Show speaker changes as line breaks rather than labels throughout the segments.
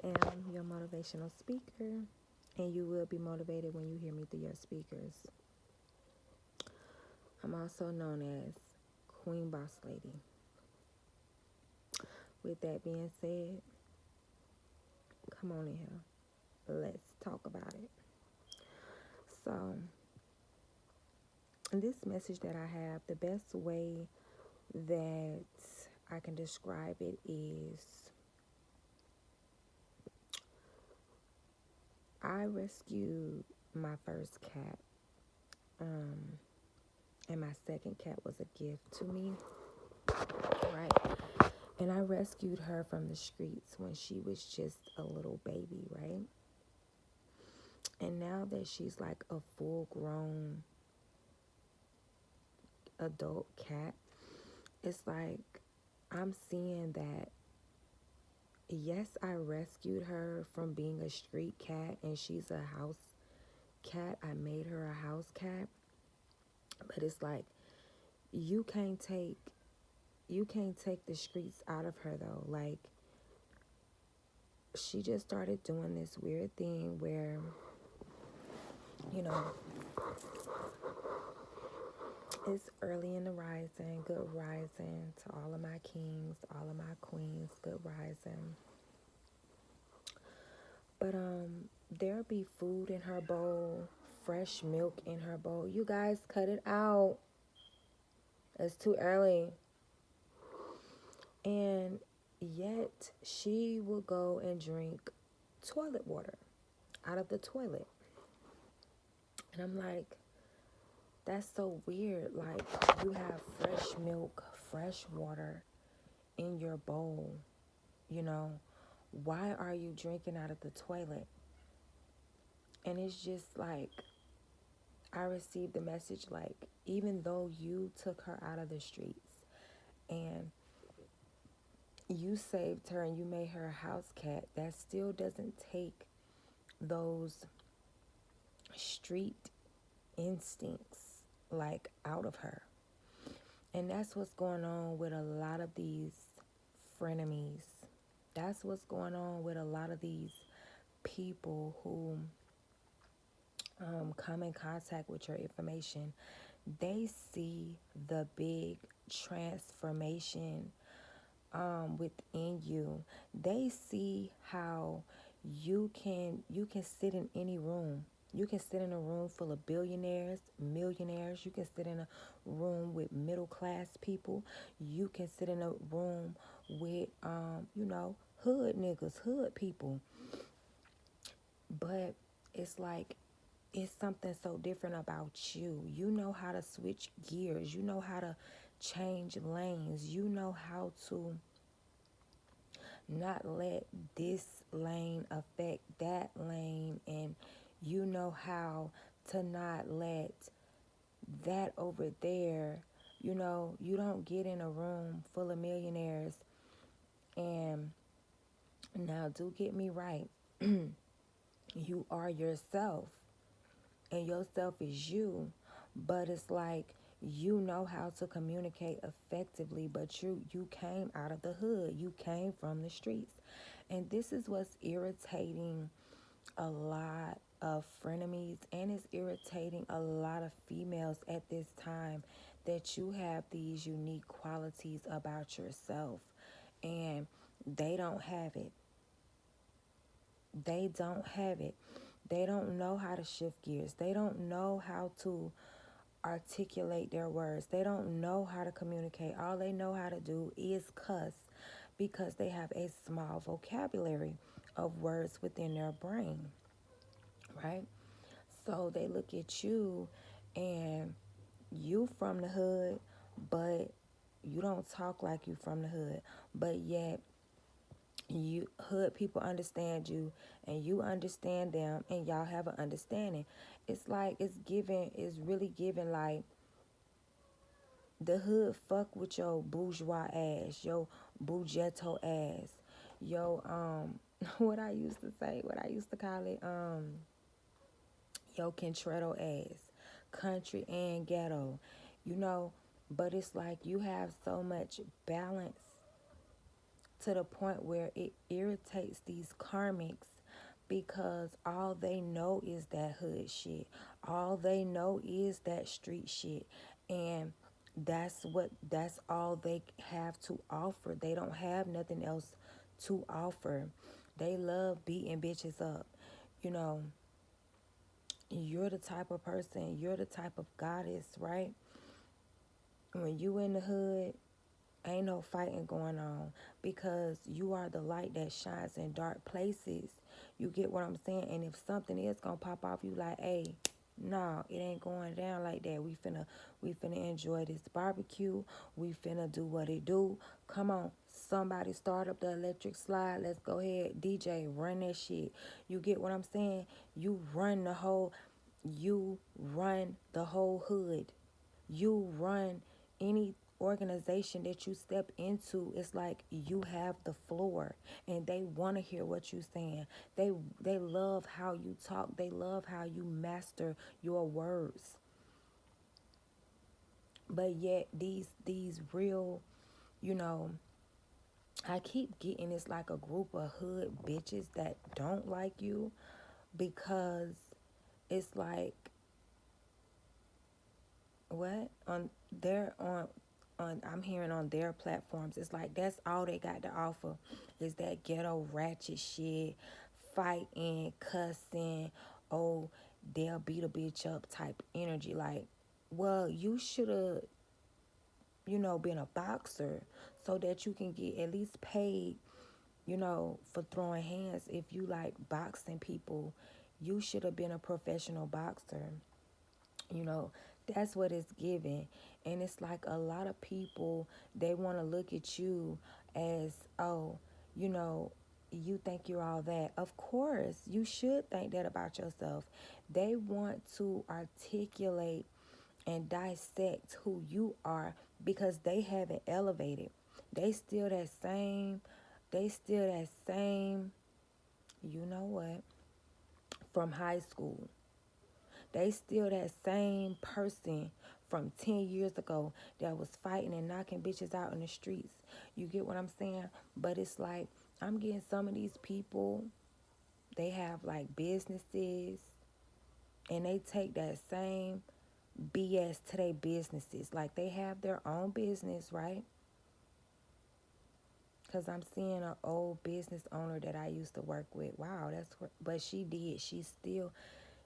am your motivational speaker, and you will be motivated when you hear me through your speakers. I'm also known as Queen Boss Lady. With that being said, come on in here. Let's talk about it. So, this message that I have, the best way that I can describe it is I rescued my first cat, and my second cat was a gift to me, right? And I rescued her from the streets when she was just a little baby, right? And now that she's like a full grown adult cat, it's like I'm seeing that, yes, I rescued her from being a street cat and she's a house cat. I made her a house cat. But it's like you can't take the streets out of her though. Like she just started doing this weird thing where, you know, it's early in the rising. Good rising to all of my kings, all of my queens. Good rising. But there'll be food in her bowl, fresh milk in her bowl. You guys cut it out. It's too early. And yet she will go and drink toilet water out of the toilet. And I'm like, that's so weird. Like, you have fresh milk, fresh water in your bowl, you know. Why are you drinking out of the toilet? And it's just like, I received the message like, even though you took her out of the streets and you saved her and you made her a house cat, that still doesn't take those street instincts like out of her. And that's what's going on with a lot of these frenemies. That's what's going on with a lot of these people who come in contact with your information. They see the big transformation within you. They see how you can sit in any room. You can sit in a room full of billionaires, millionaires. You can sit in a room with middle class people. You can sit in a room with hood niggas, hood people. But it's like, it's something so different about you. You know how to switch gears. You know how to change lanes. You know how to not let this lane affect that lane, and you know how to not let that over there, you don't get in a room full of millionaires. And now, do get me right, you are yourself and yourself is you, but it's like, you know how to communicate effectively, but you came out of the hood, you came from the streets. And this is what's irritating a lot of frenemies, and it's irritating a lot of females at this time, that you have these unique qualities about yourself and they don't have it. They don't have it. They don't know how to shift gears. They don't know how to articulate their words. They don't know how to communicate. All they know how to do is cuss, because they have a small vocabulary of words within their brain, right? So they look at you and you from the hood, but you don't talk like you from the hood. But yet you hood people understand you and you understand them, and y'all have an understanding. It's like, it's really giving like, the hood fuck with your bourgeois ass, your bugetto ass, your what I used to say, what I used to call it, your Contretto ass, country and ghetto, you know. But it's like, you have so much balance to the point where it irritates these karmics because all they know is that hood shit. All they know is that street shit. And that's all they have to offer. They don't have nothing else to offer. They love beating bitches up. You know, you're the type of person, you're the type of goddess, right? When you in the hood, ain't no fighting going on because you are the light that shines in dark places. You get what I'm saying? And if something is gonna pop off, you like, hey, no, it ain't going down like that. We finna enjoy this barbecue. We finna do what it do. Come on, somebody start up the electric slide. Let's go ahead, DJ, run that shit. You get what I'm saying? You run the whole hood. You run any organization that you step into. It's like you have the floor and they want to hear what you're saying. They love how you talk. They love how you master your words. But yet these real, you know, I keep getting it's like a group of hood bitches that don't like you because it's like what on I'm hearing on their platforms, it's like that's all they got to offer is that ghetto ratchet shit, fighting, cussing, oh, they'll beat a bitch up type energy. Like, well, you should have, been a boxer so that you can get at least paid, for throwing hands. If you like boxing people, you should have been a professional boxer. You know, that's what it's given. And it's like a lot of people, they want to look at you as, oh, you know, you think you're all that. Of course, you should think that about yourself. They want to articulate and dissect who you are because they haven't elevated. They still that same, they still that same, you know what, from high school. They still that same person from 10 years ago that was fighting and knocking bitches out in the streets. You get what I'm saying? But it's like, I'm getting some of these people, they have like businesses and they take that same BS to their businesses. Like they have their own business, right? Because I'm seeing an old business owner that I used to work with. Wow, but she did.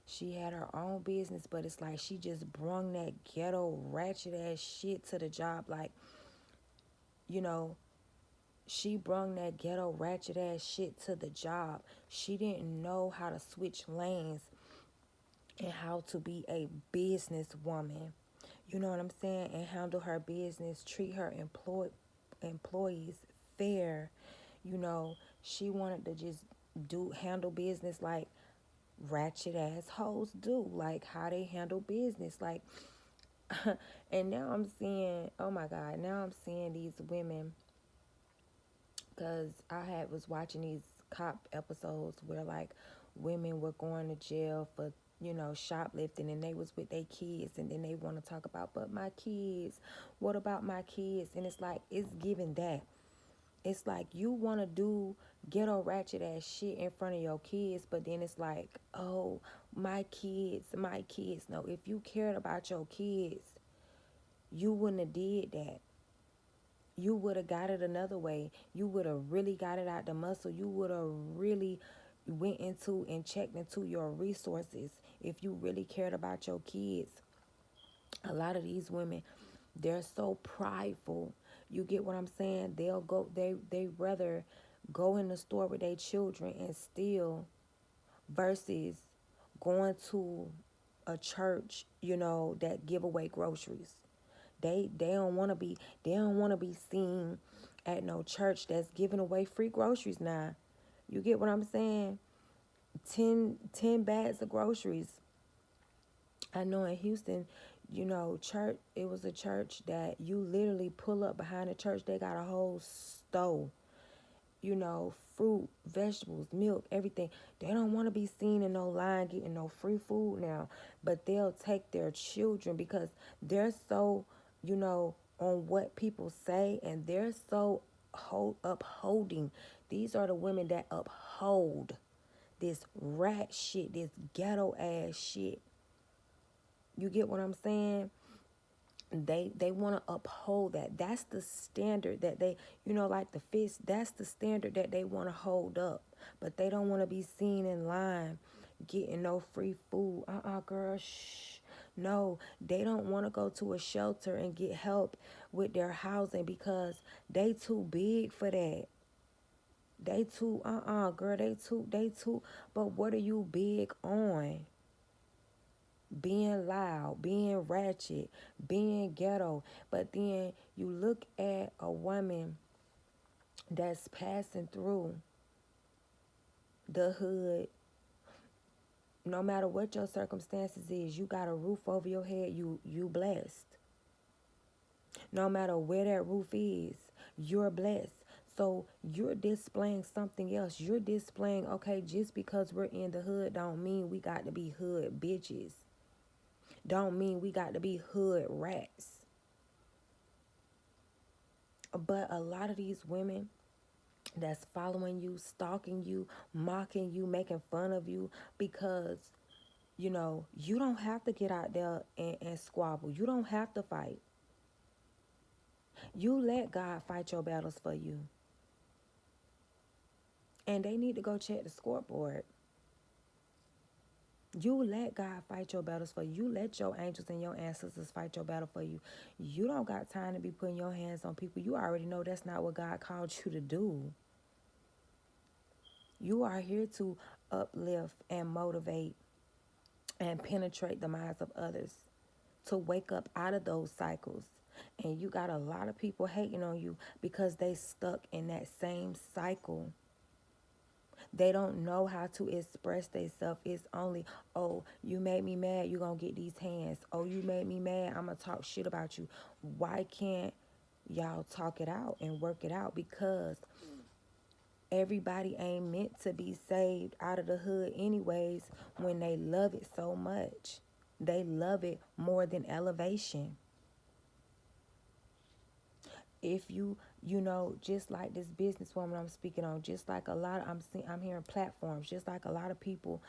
She had her own business, but it's like she just brung that ghetto ratchet ass shit to the job. Like, you know, she brung that ghetto ratchet ass shit to the job. She didn't know how to switch lanes and how to be a business woman. You know what I'm saying? And handle her business, treat her employees fair. You know, she wanted to just handle business like ratchet ass hoes do, like how they handle business, like and now I'm seeing, oh my god, now I'm seeing these women because was watching these cop episodes where like women were going to jail for shoplifting, and they was with their kids, and then they want to talk about, but my kids, what about my kids? And it's like, it's giving that. It's like you want to do ghetto ratchet ass shit in front of your kids, but then it's like, oh, my kids, my kids. No, if you cared about your kids, you wouldn't have did that. You would have got it another way. You would have really got it out the muscle. You would have really went into and checked into your resources if you really cared about your kids. A lot of these women, they're so prideful. You get what I'm saying? They rather go in the store with their children and steal versus going to a church, that give away groceries. They don't want to be seen at no church that's giving away free groceries now. You get what I'm saying? 10 bags of groceries. I know in Houston, church, it was a church that you literally pull up behind the church. They got a whole stove, fruit, vegetables, milk, everything. They don't want to be seen in no line getting no free food now, but they'll take their children because they're so, on what people say, and they're so upholding. These are the women that uphold this rat shit, this ghetto ass shit. You get what I'm saying? They want to uphold that. That's the standard that they, like the fist, that's the standard that they want to hold up. But they don't want to be seen in line getting no free food. Girl, shh. No, they don't want to go to a shelter and get help with their housing because they too big for that. They too, girl, they too. But what are you big on? Being loud, being ratchet, being ghetto. But then you look at a woman that's passing through the hood. No matter what your circumstances is, you got a roof over your head, you blessed. No matter where that roof is, you're blessed. So you're displaying something else. You're displaying, okay, just because we're in the hood don't mean we got to be hood bitches. Don't mean we got to be hood rats. But a lot of these women that's following you, stalking you, mocking you, making fun of you because, you don't have to get out there and squabble. You don't have to fight. You let God fight your battles for you. And they need to go check the scoreboard. You let God fight your battles for you. You let your angels and your ancestors fight your battle for you. You don't got time to be putting your hands on people. You already know that's not what God called you to do. You are here to uplift and motivate and penetrate the minds of others, to wake up out of those cycles. And you got a lot of people hating on you because they stuck in that same cycle. They don't know how to express themselves. It's only, oh, you made me mad, you gonna get these hands. Oh, you made me mad, I'm gonna talk shit about you. Why can't y'all talk it out and work it out? Because everybody ain't meant to be saved out of the hood anyways when they love it so much. They love it more than elevation. If just like this businesswoman I'm speaking on, just like a lot of, I'm hearing platforms, just like a lot of people,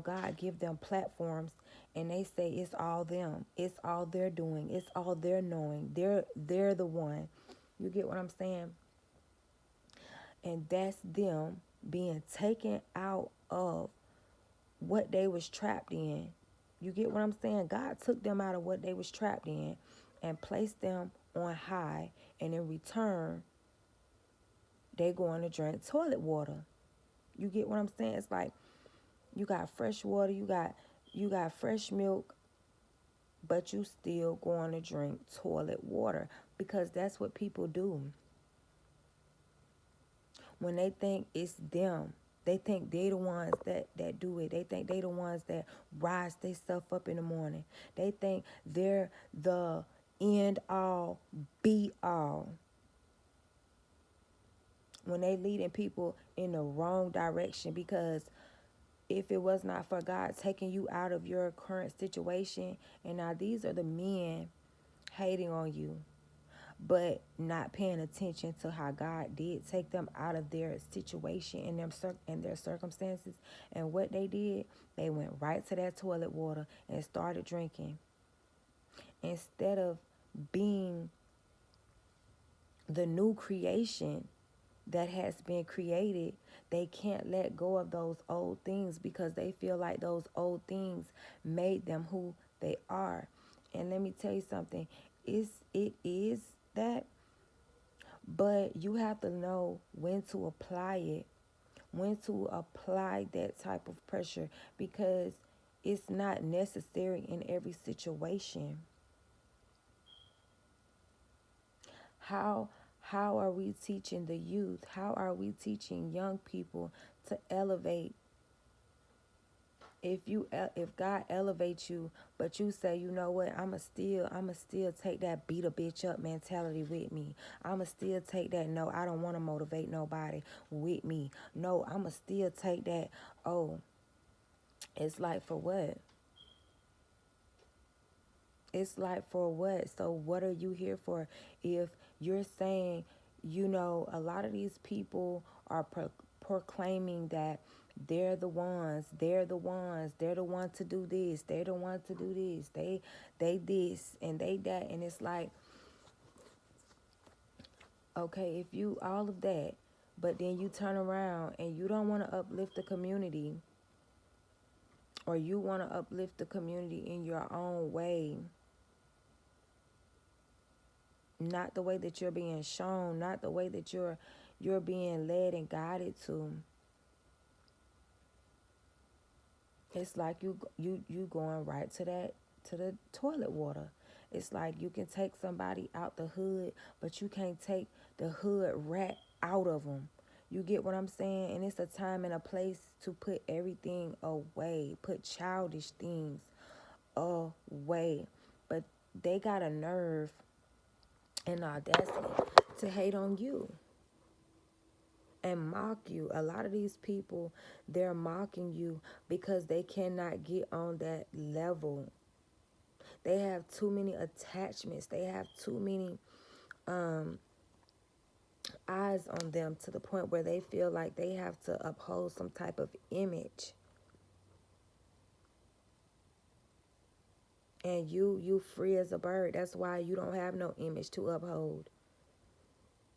God give them platforms and they say it's all them. It's all they're doing. It's all they're knowing. They're the one. You get what I'm saying? And that's them being taken out of what they was trapped in. You get what I'm saying? God took them out of what they was trapped in and placed them on high, and in return, they going to drink toilet water. You get what I'm saying? It's like you got fresh water, you got fresh milk, but you still going to drink toilet water because that's what people do. When they think it's them, they think they the ones that do it. They think they the ones that rise they stuff up in the morning. They think they're the end all, be all. When they leading people in the wrong direction, because if it was not for God taking you out of your current situation, and now these are the men hating on you, but not paying attention to how God did take them out of their situation and their circumstances. And what they did, they went right to that toilet water and started drinking. Instead of being the new creation that has been created, they can't let go of those old things because they feel like those old things made them who they are. And let me tell you something, it is that, but you have to know when to apply it, when to apply that type of pressure, because it's not necessary in every situation. How are we teaching the youth? How are we teaching young people to elevate? If God elevates you, but you say, you know what, I'ma still take that beat a bitch up mentality with me. I'ma still take that, no, I don't want to motivate nobody with me. No, I'ma still take that, oh, it's like for what? It's like for what? So what are you here for if you're saying You know, a lot of these people are proclaiming that they're the ones, they're the one to do this, they're the one to do this, they this and they that, and it's like, okay, if you all of that, but then you turn around and you don't want to uplift the community, or you want to uplift the community in your own way, not the way that you're being shown, not the way that you're being led and guided to. It's like you going right to the toilet water. It's like you can take somebody out the hood, but you can't take the hood rat out of them. You get what I'm saying? And it's a time and a place to put everything away, put childish things away. But they got a nerve and audacity to hate on you and mock you. A lot of these people, they're mocking you because they cannot get on that level. They have too many attachments. They have too many eyes on them, to the point where they feel like they have to uphold some type of image. And you free as a bird. That's why you don't have no image to uphold.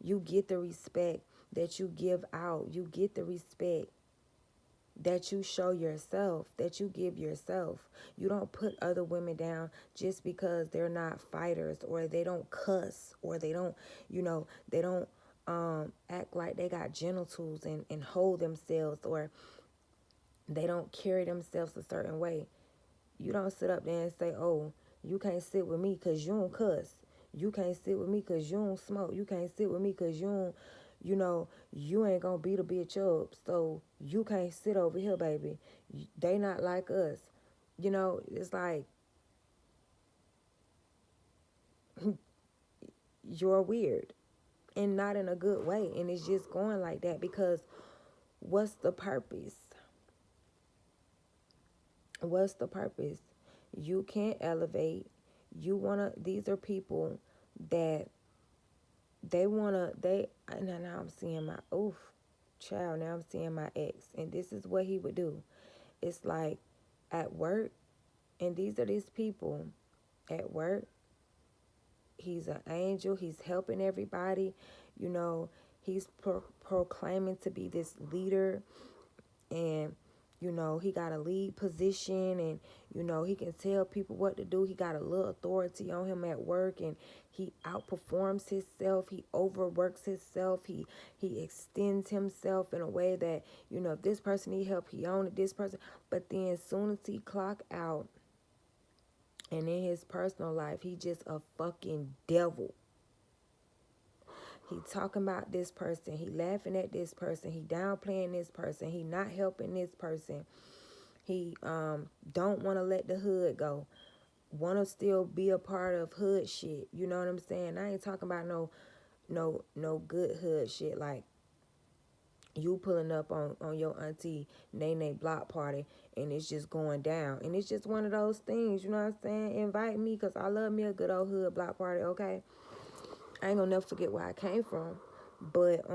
You get the respect that you give out. You get the respect that you show yourself, that you give yourself. You don't put other women down just because they're not fighters, or they don't cuss, or they don't, they don't act like they got genitals and hold themselves, or they don't carry themselves a certain way. You don't sit up there and say, oh, you can't sit with me because you don't cuss. You can't sit with me because you don't smoke. You can't sit with me because you don't, you ain't going to beat a bitch up. So you can't sit over here, baby. They not like us. It's like, you're weird, and not in a good way. And it's just going like that because what's the purpose? What's the purpose? You can't elevate. These are people that and now I'm seeing now I'm seeing my ex, and this is what he would do. It's like at work, and these are these people at work. He's an angel. He's helping everybody. He's proclaiming to be this leader, and he got a lead position, and he can tell people what to do. He got a little authority on him at work, and he outperforms himself. He overworks himself. He extends himself in a way that, if this person need help, he on it, this person. But then as soon as he clock out, and in his personal life, he just a fucking devil. He talking about this person. He laughing at this person. He downplaying this person. He not helping this person. He don't want to let the hood go. Want to still be a part of hood shit. You know what I'm saying? I ain't talking about no good hood shit, like you pulling up on your auntie Nene block party and it's just going down. And it's just one of those things, you know what I'm saying? Invite me, because I love me a good old hood block party, okay? I ain't gonna never forget where I came from. But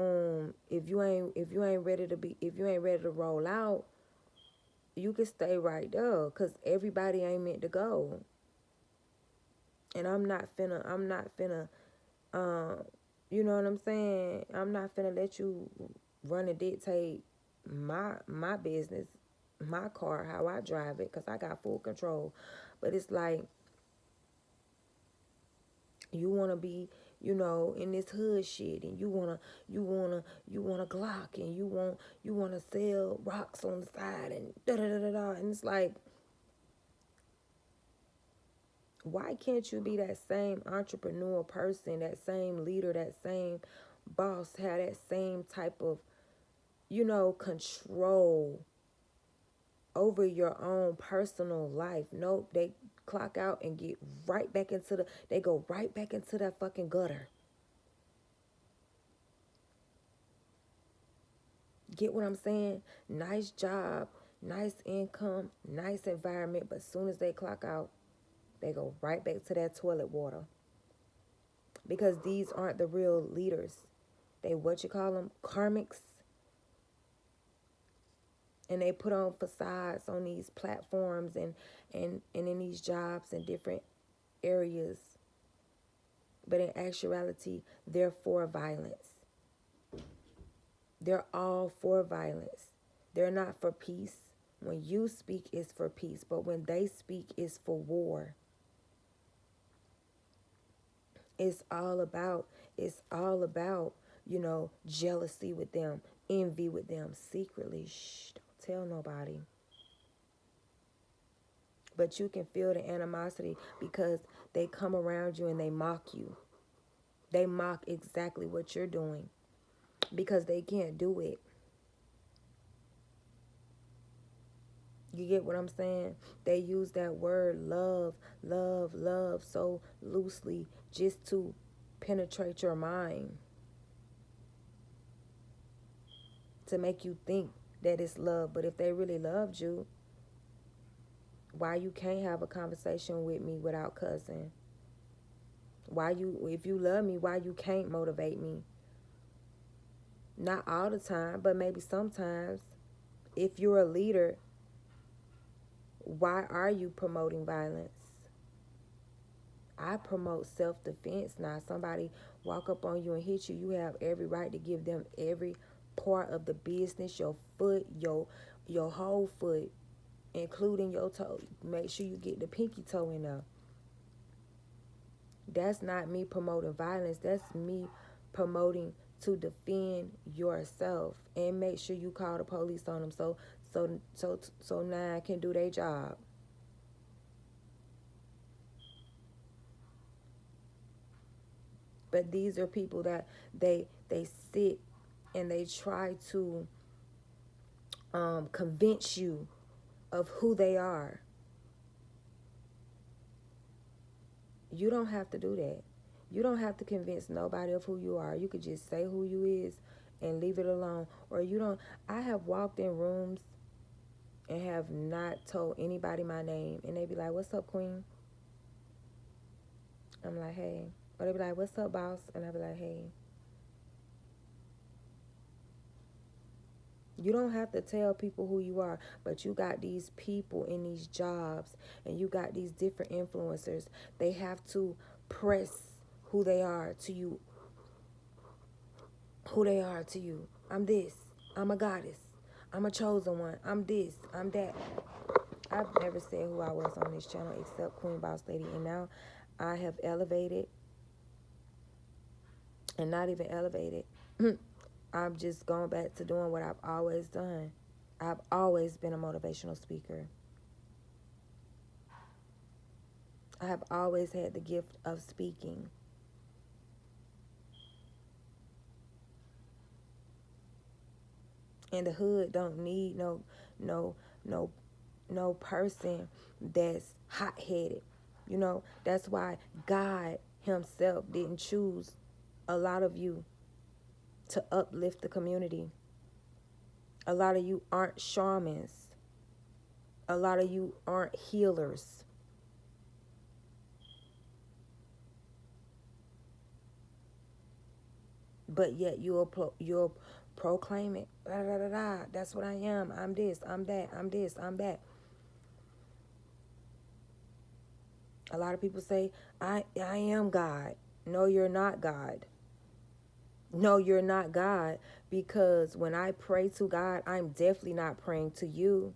if you ain't ready to roll out, you can stay right there, because everybody ain't meant to go. And I'm not finna, you know what I'm saying? I'm not finna let you run and dictate my business, my car, how I drive it, because I got full control. But it's like, you want to be, in this hood shit, and you want a Glock, and you want to sell rocks on the side, and da da da da da. And it's like, why can't you be that same entrepreneur person, that same leader, that same boss, have that same type of, control over your own personal life? Nope, they clock out and get right back into they go right back into that fucking gutter. Get what I'm saying? Nice job, nice income, nice environment, but as soon as they clock out, they go right back to that toilet water. Because these aren't the real leaders. They what you call them, karmics, and they put on facades on these platforms and in these jobs in different areas. But in actuality, they're for violence. They're all for violence. They're not for peace. When you speak, it's for peace. But when they speak, it's for war. It's all about, jealousy with them, envy with them, secretly. Shh, don't tell nobody. But you can feel the animosity because they come around you and they mock you. They mock exactly what you're doing because they can't do it. You get what I'm saying? They use that word love, love, love so loosely just to penetrate your mind, to make you think that it's love. But if they really loved you, why you can't have a conversation with me without cussing? If you love me, why you can't motivate me? Not all the time, but maybe sometimes. If you're a leader, why are you promoting violence? I promote self-defense. Now, somebody walk up on you and hit you, you have every right to give them every part of the business, your foot, your whole foot, including your toe. Make sure you get the pinky toe in there. That's not me promoting violence. That's me promoting to defend yourself and make sure you call the police on them so now I can do their job. But these are people that they sit and they try to convince you of who they are. You don't have to do that. You don't have to convince nobody of who you are. You could just say who you is and leave it alone. Or you don't. I have walked in rooms and have not told anybody my name. And they be like, what's up, queen? I'm like, hey. Or they be like, what's up, boss? And I be like, hey. You don't have to tell people who you are, but you got these people in these jobs and you got these different influencers. They have to press who they are to you. Who they are to you. I'm this. I'm a goddess. I'm a chosen one. I'm this. I'm that. I've never said who I was on this channel except Queen Boss Lady. And now I have elevated and not even elevated. I'm just going back to doing what I've always done. I've always been a motivational speaker. I have always had the gift of speaking. And the hood don't need no person that's hot-headed. That's why God himself didn't choose a lot of you to uplift the community. A lot of you aren't shamans. A lot of you aren't healers. But yet you'll proclaim it. Da, da, da, da. That's what I am. I'm this. I'm that. I'm this. I'm that. A lot of people say, I am God. No, you're not God. No, you're not God, because when I pray to God, I'm definitely not praying to you.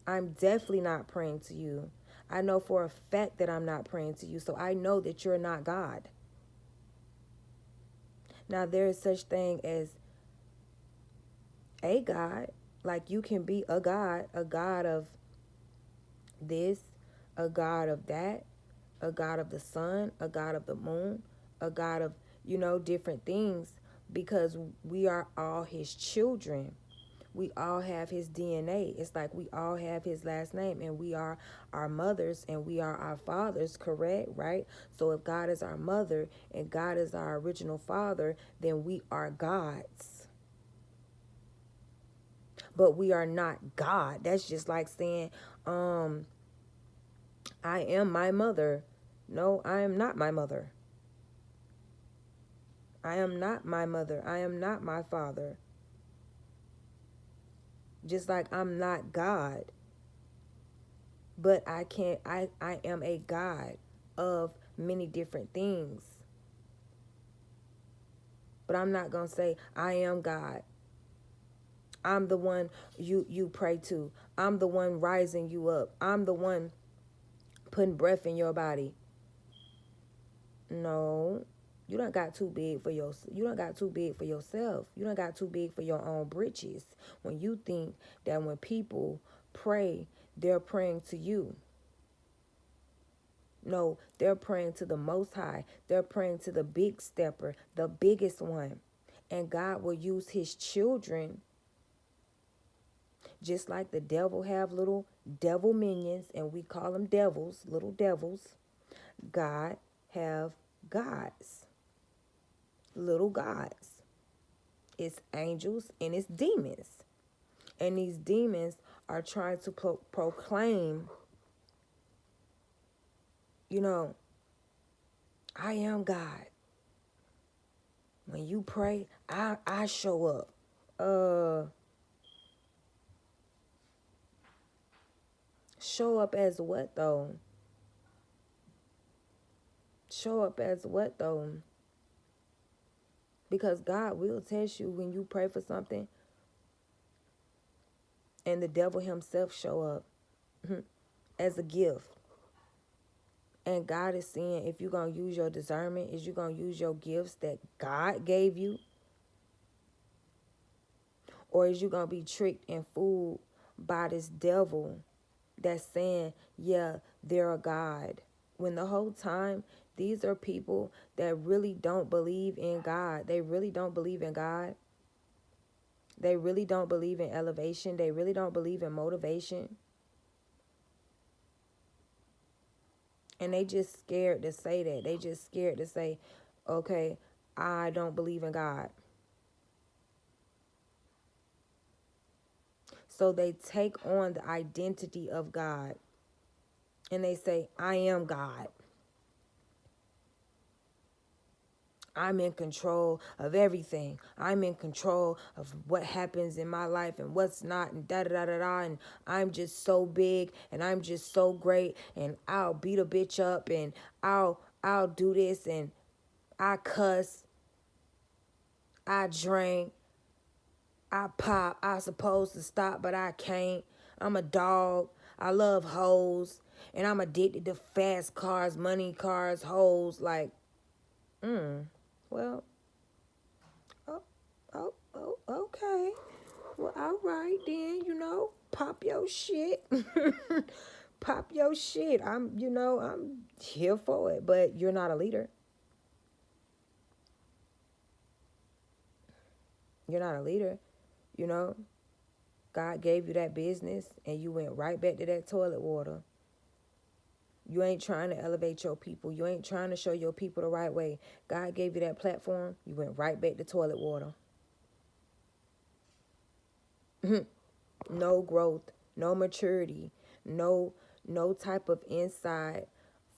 I'm definitely not praying to you. I know for a fact that I'm not praying to you, so I know that you're not God. Now, there is such thing as a God. Like, you can be a God of this, a God of that, a God of the sun, a God of the moon, a God of, different things, because we are all his children. We all have his DNA. It's like we all have his last name, and we are our mothers and we are our fathers, correct? Right? So if God is our mother and God is our original father, then we are gods. But we are not God. That's just like saying, I am my mother. No, I am not my mother. I am not my mother. I am not my father. Just like I'm not God. But I am a God of many different things. But I'm not going to say I am God. I'm the one you pray to. I'm the one rising you up. I'm the one putting breath in your body. No. You done got too big for you done got too big for yourself. You done got too big for your own britches. When you think that when people pray, they're praying to you. No, they're praying to the Most High. They're praying to the big stepper, the biggest one. And God will use his children, just like the devil have little devil minions, and we call them devils, little devils. God have gods, little gods. It's angels and it's demons. And these demons are trying to proclaim, I am God. When you pray, I show up. Show up as what though? Show up as what though? Because God will test you when you pray for something and the devil himself show up as a gift. And God is saying, if you're going to use your discernment, is you going to use your gifts that God gave you? Or is you going to be tricked and fooled by this devil that's saying, yeah, they're a God? When the whole time, these are people that really don't believe in God. They really don't believe in God. They really don't believe in elevation. They really don't believe in motivation. And they just scared to say that. They just scared to say, okay, I don't believe in God. So they take on the identity of God. And they say, I am God. I'm in control of everything. I'm in control of what happens in my life and what's not, and da da da da da. And I'm just so big and I'm just so great, and I'll beat a bitch up, and I'll do this, and I cuss, I drink, I pop. I supposed to stop, but I can't. I'm a dog. I love hoes, and I'm addicted to fast cars, money cars, hoes. Like, well. Okay. Well, all right then, pop your shit. Pop your shit. I'm here for it, but you're not a leader. You're not a leader, you know. God gave you that business and you went right back to that toilet water. You ain't trying to elevate your people. You ain't trying to show your people the right way. God gave you that platform. You went right back to toilet water. No growth, no maturity, no type of insight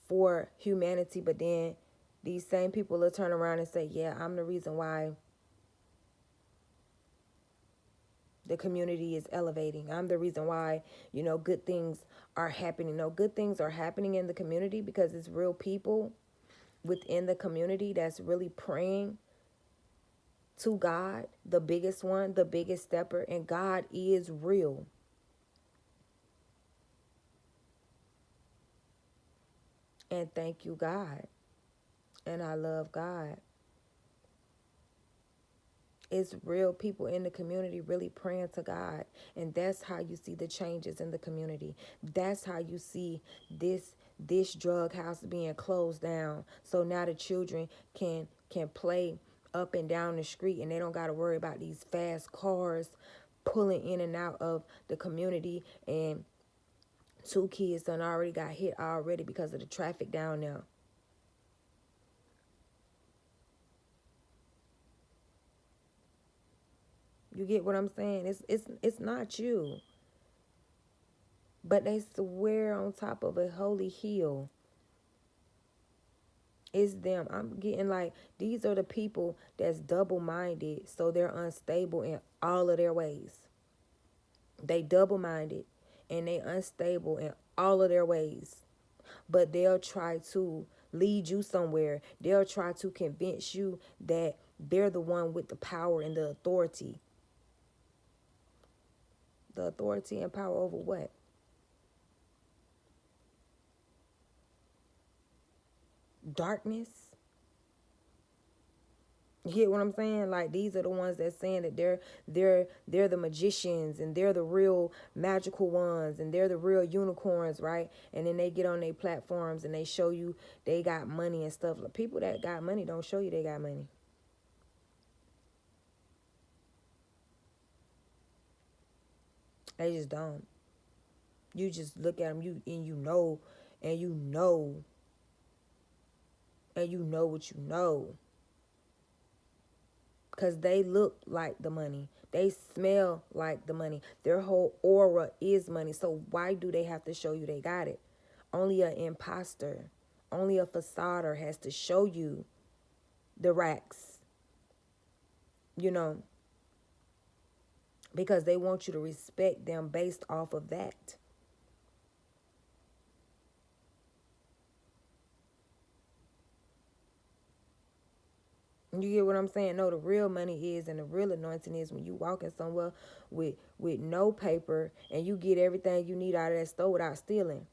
for humanity. But then these same people will turn around and say, yeah, I'm the reason why the community is elevating. I'm the reason why, good things are happening. No, good things are happening in the community because it's real people within the community that's really praying to God, the biggest one, the biggest stepper, and God is real. And thank you, God. And I love God. It's real people in the community really praying to God. And that's how you see the changes in the community. That's how you see this drug house being closed down. So now the children can play up and down the street, and they don't got to worry about these fast cars pulling in and out of the community. And 2 kids done already got hit already because of the traffic down there. You get what I'm saying? It's not you. But they swear on top of a holy hill. It's them. I'm getting like, these are the people that's double-minded, so they're unstable in all of their ways. They double-minded and they unstable in all of their ways. But they'll try to lead you somewhere. They'll try to convince you that they're the one with the power and the authority. The authority and power over what? Darkness. You get what I'm saying? Like, these are the ones that's saying that they're the magicians and they're the real magical ones and they're the real unicorns, right? And then they get on their platforms and they show you they got money and stuff. Like, people that got money don't show you they got money. They just don't. You just look at them, you know, and you know, and you know what you know. Because they look like the money. They smell like the money. Their whole aura is money. So why do they have to show you they got it? Only an imposter, only a facader has to show you the racks, you know, because they want you to respect them based off of that. You get what I'm saying? No, the real money is, and the real anointing is when you walking somewhere with no paper and you get everything you need out of that store without stealing.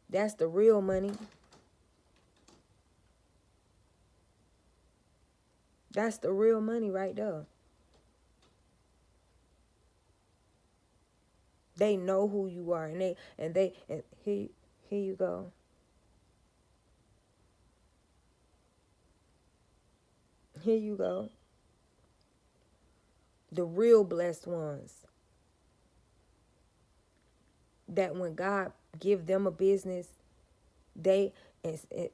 That's the real money. That's the real money right there. They know who you are, and here you go. Here you go. The real blessed ones, that when God give them a business, they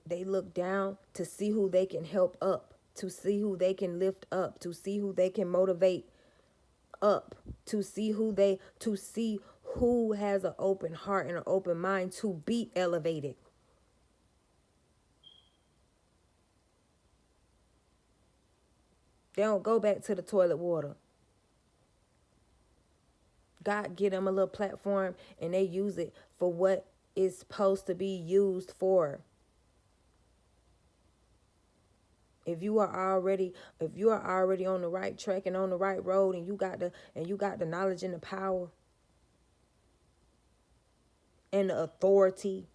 they look down to see who they can help up, to see who they can lift up, to see who they can motivate up, to see who has an open heart and an open mind to be elevated. They don't go back to the toilet water. God give them a little platform and they use it for what it's supposed to be used for. If you are already on the right track and on the right road, and you got the knowledge and the power and the authority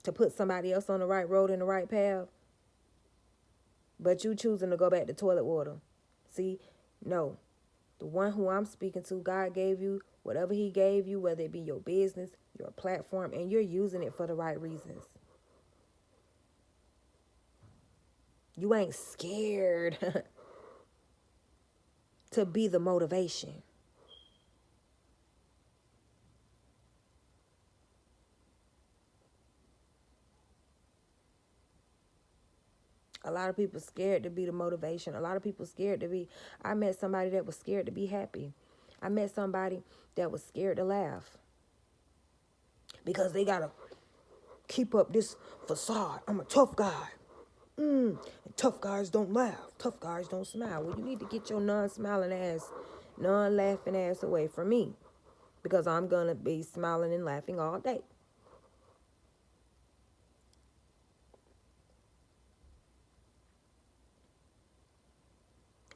to put somebody else on the right road and the right path, but you choosing to go back to toilet water. See, no. The one who I'm speaking to, God gave you whatever he gave you, whether it be your business, your platform, and you're using it for the right reasons. You ain't scared to be the motivation. A lot of people scared to be the motivation. A lot of people scared to be. I met somebody that was scared to be happy. I met somebody that was scared to laugh. Because they got to keep up this facade. I'm a tough guy. And tough guys don't laugh. Tough guys don't smile. Well, you need to get your non-smiling ass, non-laughing ass away from me. Because I'm going to be smiling and laughing all day.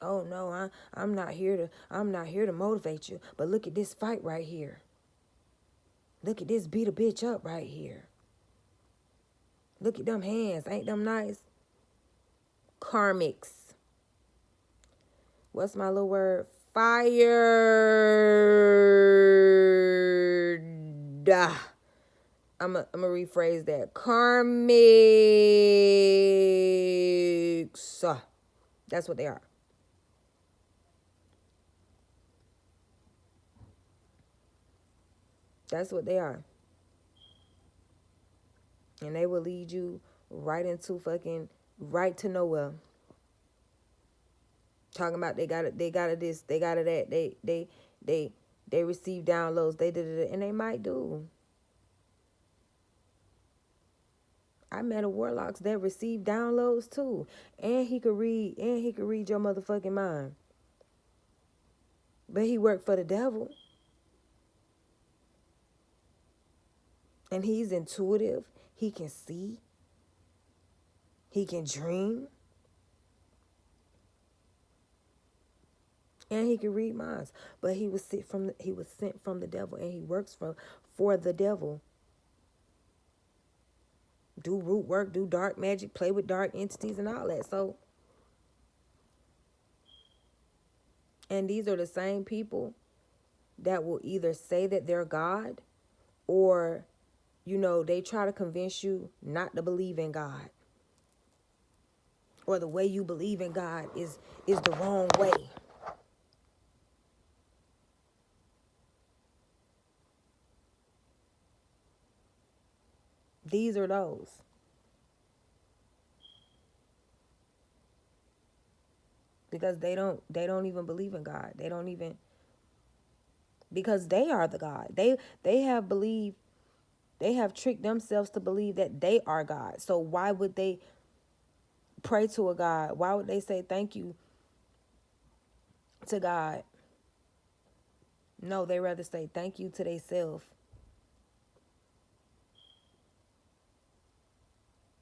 Oh no, I'm not here to motivate you. But look at this fight right here. Look at this beat a bitch up right here. Look at them hands. Ain't them nice? Karmics. What's my little word? Fired. I'm going to rephrase that. Karmics. That's what they are. That's what they are. And they will lead you right into right to nowhere. Talking about they got it this, they got it that, they receive downloads, they did it, and they might do. I met a warlock that received downloads too. And he could read your motherfucking mind. But he worked for the devil. And he's intuitive. He can see. He can dream. And he can read minds. But he was sent from the devil, and he works for the devil. Do root work, do dark magic, play with dark entities and all that. So, and these are the same people that will either say that they're God, or, they try to convince you not to believe in God. Or the way you believe in God is the wrong way. These are those. Because they don't even believe in God. They don't even, because they are the God. They have tricked themselves to believe that they are God. So why would they pray to a God? Why would they say thank you to God? No, they rather say thank you to themselves.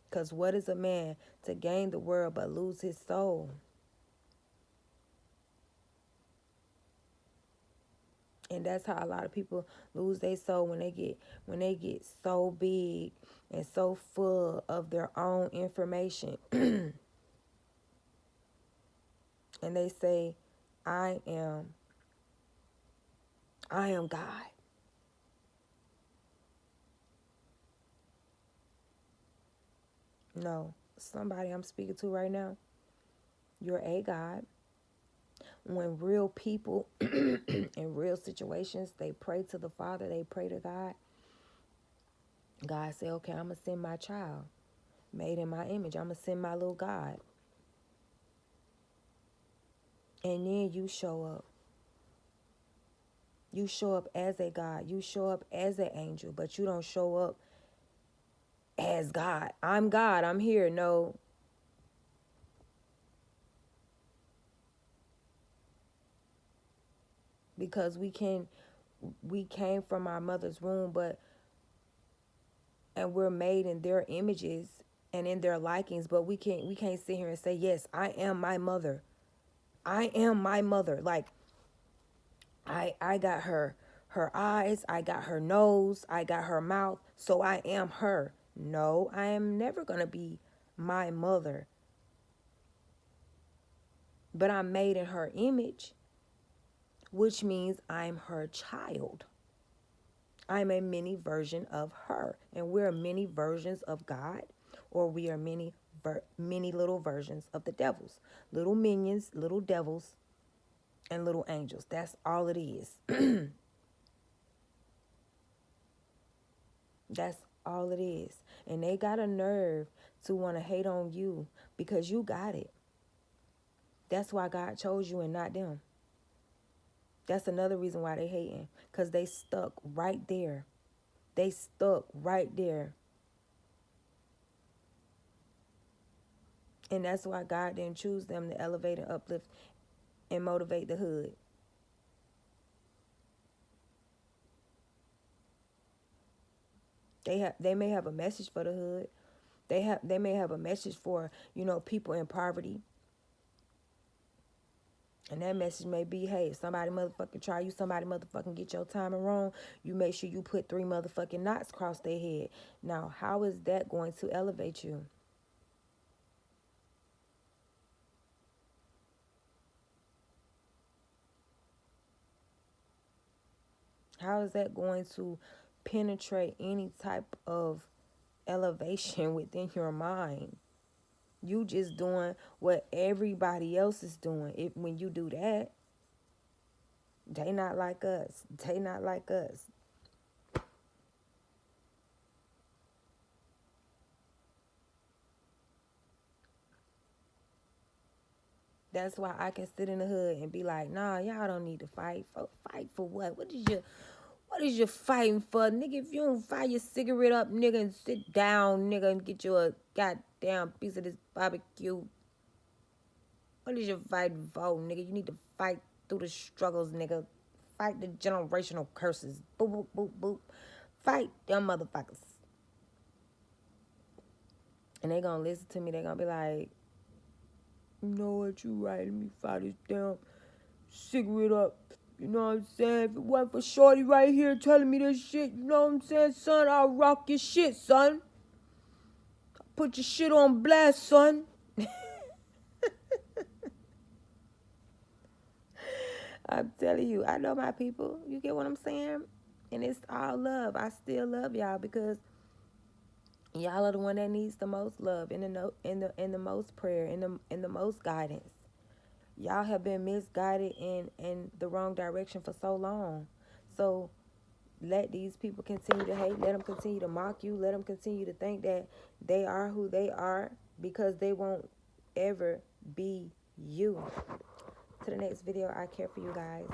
Because what is a man to gain the world but lose his soul? And that's how a lot of people lose their soul when they get so big and so full of their own information. And they say, I am God. No, somebody I'm speaking to right now, you're a God. When real people in real situations, they pray to the Father, they pray to God. God say, okay, I'm going to send my child made in my image. I'm going to send my little God. And then you show up. You show up as a God. You show up as an angel, but you don't show up as God. I'm God. I'm here. No. Because we came from our mother's womb, and we're made in their images and in their likings, but we can't sit here and say, yes, I am my mother. I am my mother. Like, I got her eyes, I got her nose, I got her mouth, so I am her. No, I am never going to be my mother. But I'm made in her image, which means I'm her child. I'm a mini version of her, and we're many versions of God, or we are many little versions of the devils, little minions, little devils, and little angels. That's all it is. That's all it is. And they got a nerve to want to hate on you because you got it. That's why God chose you and not them. That's another reason why they hating, because they stuck right there. They stuck right there. And that's why God didn't choose them to elevate and uplift and motivate the hood. They may have a message for the hood. They may have a message for, people in poverty. And that message may be, hey, if somebody motherfucking try you, somebody motherfucking get your timing wrong, you make sure you put 3 motherfucking knots across their head. Now, how is that going to elevate you? How is that going to penetrate any type of elevation within your mind? You just doing what everybody else is doing. When you do that, they not like us. They not like us. That's why I can sit in the hood and be like, nah, y'all don't need to fight. Fight for what? What What is you fighting for, nigga? If you don't fire your cigarette up, nigga, and sit down, nigga, and get you a goddamn piece of this barbecue, what is you fighting for, nigga? You need to fight through the struggles, nigga. Fight the generational curses. Boop, boop, boop, boop. Fight them motherfuckers. And they gonna listen to me. They gonna be like, you know what, you right. Let me fire this damn cigarette up. You know what I'm saying? If it wasn't for Shorty right here telling me this shit, you know what I'm saying, son? I'll rock your shit, son. Put your shit on blast, son. I'm telling you, I know my people. You get what I'm saying? And it's all love. I still love y'all because y'all are the one that needs the most love and the most prayer and the most guidance. Y'all have been misguided in the wrong direction for so long. So let these people continue to hate. Let them continue to mock you. Let them continue to think that they are who they are because they won't ever be you. To the next video, I care for you guys.